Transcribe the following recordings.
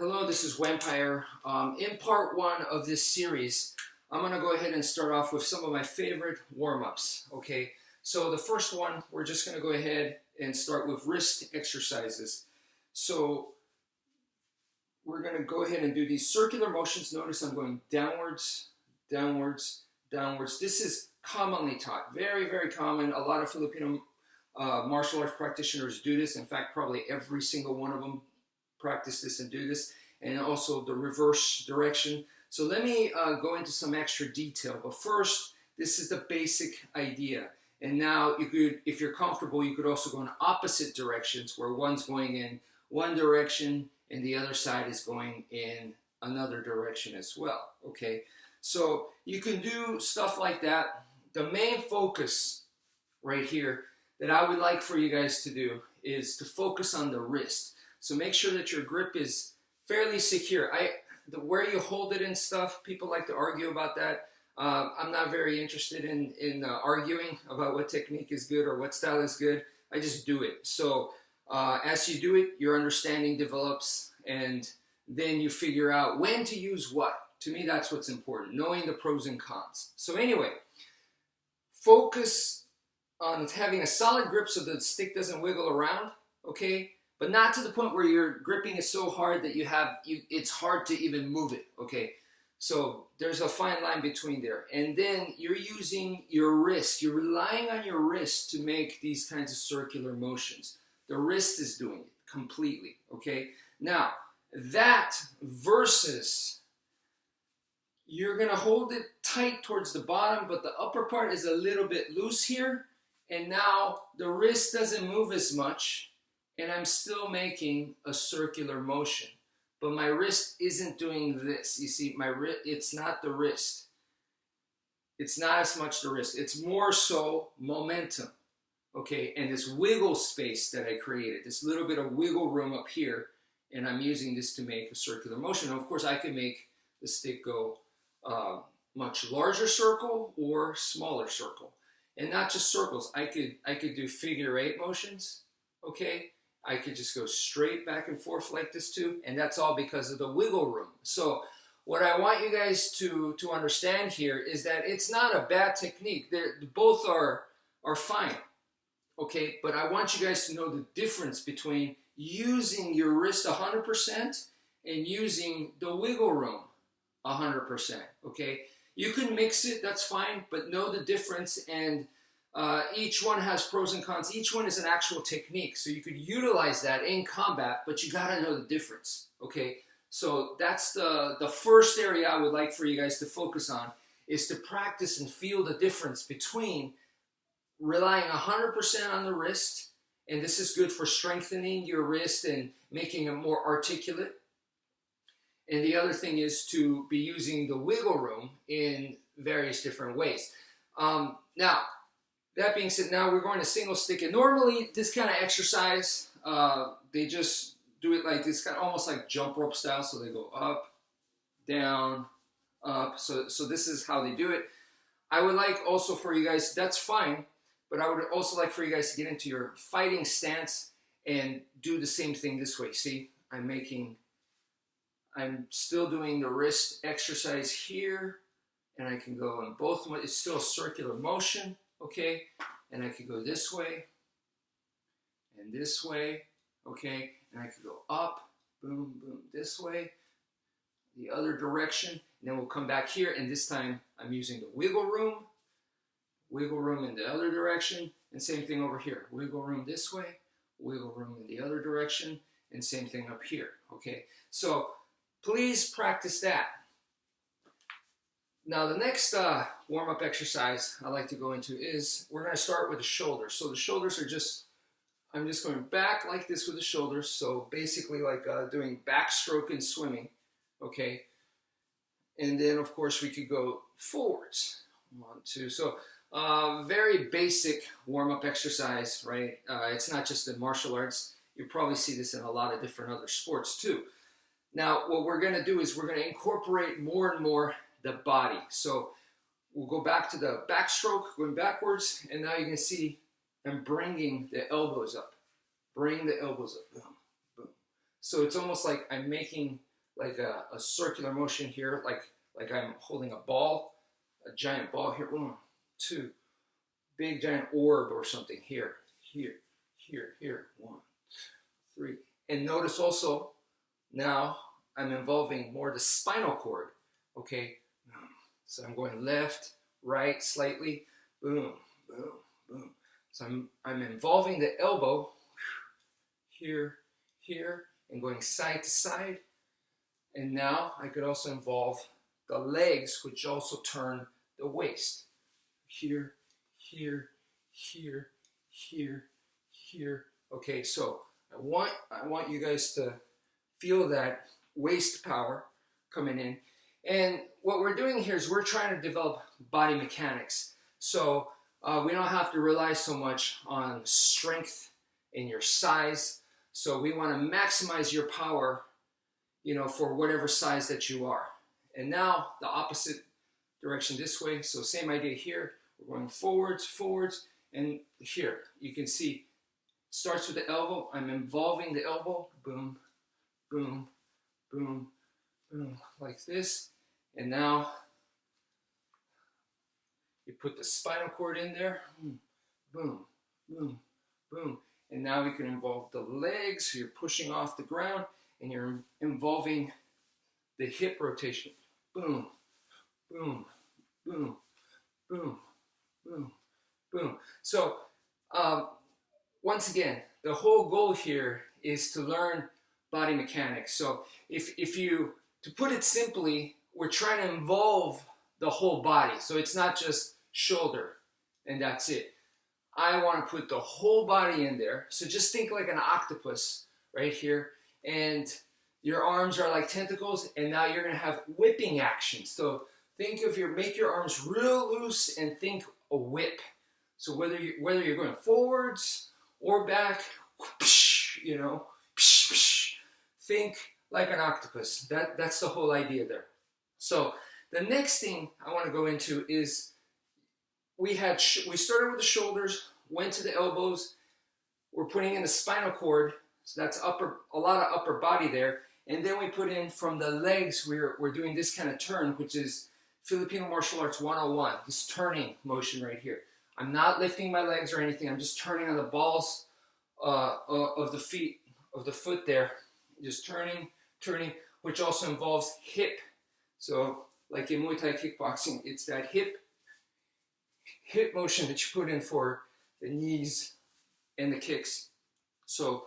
Hello, this is wmpyr. In part one of this series, I'm going to go ahead and start off with some of my favorite warm-ups. Okay, so the first one, we're just going to go ahead and start with wrist exercises. So we're going to go ahead and do these circular motions. Notice I'm going downwards, downwards, downwards. This is commonly taught, very, very common. A lot of Filipino martial arts practitioners do this. In fact, probably every single one of them practice this and do this, and also the reverse direction. So let me go into some extra detail, but first, this is the basic idea. And now you could, if you're comfortable, you could also go in opposite directions, where one's going in one direction and the other side is going in another direction as well. Okay, so you can do stuff like that. The main focus right here that I would like for you guys to do is to focus on the wrist. So make sure that your grip is fairly secure. Where you hold it and stuff, people like to argue about that. I'm not very interested in arguing about what technique is good or what style is good. I just do it. So as you do it, your understanding develops, and then you figure out when to use what. To me, that's what's important, knowing the pros and cons. So anyway, focus on having a solid grip so the stick doesn't wiggle around, okay? But not to the point where you're gripping it so hard that it's hard to even move it, okay? So there's a fine line between there. And then you're using your wrist. You're relying on your wrist to make these kinds of circular motions. The wrist is doing it completely, okay? Now, that versus you're gonna hold it tight towards the bottom, but the upper part is a little bit loose here. And now the wrist doesn't move as much, and I'm still making a circular motion, but my wrist isn't doing this. You see, it's not the wrist. It's not as much the wrist. It's more so momentum, okay? And this wiggle space that I created, this little bit of wiggle room up here, and I'm using this to make a circular motion. And of course, I can make the stick go much larger circle or smaller circle. And not just circles. I could do figure 8 motions, okay? I could just go straight back and forth like this too, and that's all because of the wiggle room. So what I want you guys to understand here is that it's not a bad technique. Both are fine, okay? But I want you guys to know the difference between using your wrist 100% and using the wiggle room 100%, okay? You can mix it, that's fine, but know the difference, and each one has pros and cons. Each one is an actual technique, so you could utilize that in combat, but you gotta know the difference, okay? So that's the first area I would like for you guys to focus on, is to practice and feel the difference between relying 100% on the wrist, and this is good for strengthening your wrist and making it more articulate. And the other thing is to be using the wiggle room in various different ways. Now, that being said, now we're going to single stick. And normally, this kind of exercise, they just do it like this, kind of almost like jump rope style. So they go up, down, up. So this is how they do it. I would like also for you guys, that's fine, but I would also like for you guys to get into your fighting stance and do the same thing this way. See, I'm still doing the wrist exercise here, and I can go in both ways. It's still a circular motion, okay? And I could go this way and this way, okay? And I could go up, boom, boom, this way, the other direction, and then we'll come back here, and this time I'm using the wiggle room in the other direction, and same thing over here. Wiggle room this way, wiggle room in the other direction, and same thing up here, okay? So please practice that. Now the next warm-up exercise I like to go into is, we're going to start with the shoulders. So the shoulders are I'm just going back like this with the shoulders. So basically like doing backstroke in swimming, okay? And then of course we could go forwards. 1, 2. So very basic warm-up exercise, right? It's not just in martial arts. You probably see this in a lot of different other sports too. Now, what we're going to do is we're going to incorporate more and more the body. So we'll go back to the backstroke, going backwards, and now you can see I'm bringing the elbows up. Bring the elbows up. Boom, boom. So it's almost like I'm making like a circular motion here, like I'm holding a ball, a giant ball here. 1, 2, big giant orb or something here, here, here, here. 1, 3. And notice also now I'm involving more the spinal cord. Okay, so I'm going left, right, slightly, boom, boom, boom. So I'm involving the elbow here, here, and going side to side. And now I could also involve the legs, which also turn the waist. Here, here, here, here, here. Okay, so I want you guys to feel that waist power coming in. And what we're doing here is we're trying to develop body mechanics. So we don't have to rely so much on strength and your size. So we want to maximize your power, you know, for whatever size that you are. And now the opposite direction this way. So same idea here. We're going forwards, forwards, and here you can see starts with the elbow. I'm involving the elbow. Boom, boom, boom, boom, like this. And now you put the spinal cord in there. Boom, boom, boom. And now we can involve the legs. So you're pushing off the ground and you're involving the hip rotation. Boom, boom, boom, boom, boom, boom. So once again, the whole goal here is to learn body mechanics. So if you, to put it simply, we're trying to involve the whole body. So it's not just shoulder and that's it. I want to put the whole body in there. So just think like an octopus right here. And your arms are like tentacles. And now you're going to have whipping action. So think of make your arms real loose and think a whip. So whether you're going forwards or back, you know, think like an octopus. That's the whole idea there. So the next thing I want to go into is we started with the shoulders, went to the elbows. We're putting in the spinal cord, so that's a lot of upper body there. And then we put in from the legs. We're doing this kind of turn, which is Filipino martial arts 101. This turning motion right here. I'm not lifting my legs or anything. I'm just turning on the balls of the feet, of the foot there. Just turning, which also involves hip. So like in Muay Thai kickboxing, it's that hip motion that you put in for the knees and the kicks. So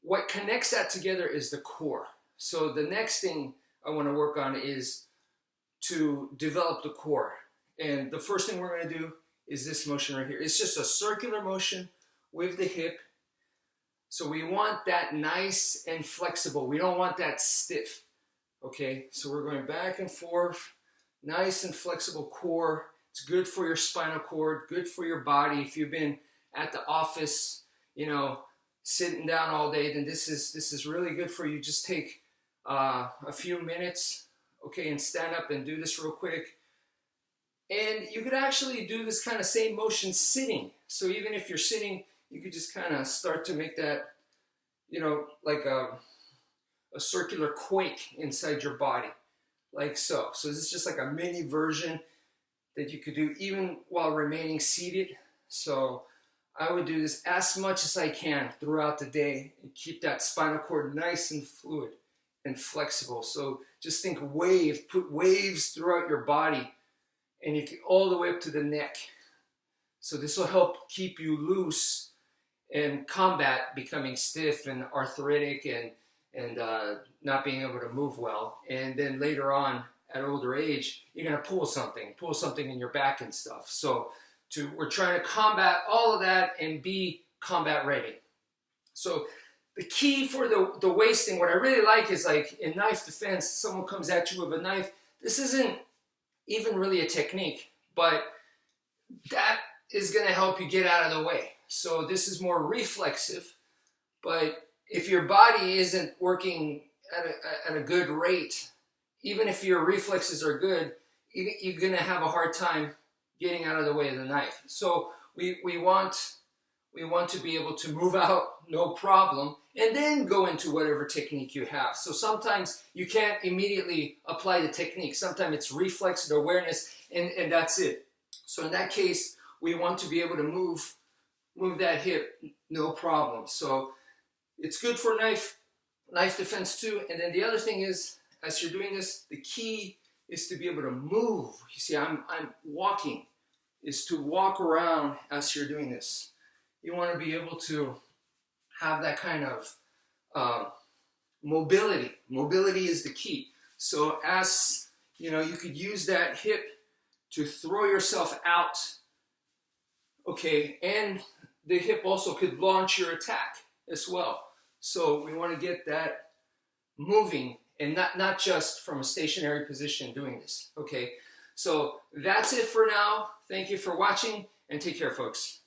what connects that together is the core. So the next thing I want to work on is to develop the core. And the first thing we're going to do is this motion right here. It's just a circular motion with the hip. So we want that nice and flexible. We don't want that stiff. Okay, so we're going back and forth, nice and flexible core. It's good for your spinal cord, good for your body. If you've been at the office, you know, sitting down all day, then this is really good for you. Just take a few minutes, okay, and stand up and do this real quick. And you could actually do this kind of same motion sitting. So even if you're sitting, you could just kind of start to make that, you know, like a circular quake inside your body, like so. So this is just like a mini version that you could do even while remaining seated. So I would do this as much as I can throughout the day and keep that spinal cord nice and fluid and flexible. So just think wave, put waves throughout your body and you can all the way up to the neck. So this will help keep you loose and combat becoming stiff and arthritic and not being able to move well. And then later on at older age, you're going to pull something in your back and stuff. So we're trying to combat all of that and be combat ready. So the key for the wasting, what I really like is like in knife defense, someone comes at you with a knife. This isn't even really a technique, but that is going to help you get out of the way. So this is more reflexive, but if your body isn't working at a good rate, even if your reflexes are good, you're going to have a hard time getting out of the way of the knife. So we want we want to be able to move out, no problem, and then go into whatever technique you have. So sometimes you can't immediately apply the technique. Sometimes it's reflex, the awareness, and that's it. So in that case, we want to be able to move that hip, no problem. So it's good for knife defense too. And then the other thing is, as you're doing this, the key is to be able to move. You see, I'm walking, is to walk around as you're doing this. You want to be able to have that kind of mobility. Mobility is the key. So as you know, you could use that hip to throw yourself out, okay, and the hip also could launch your attack as well. So we want to get that moving and not just from a stationary position doing this, okay? So that's it for now. Thank you for watching and take care, folks.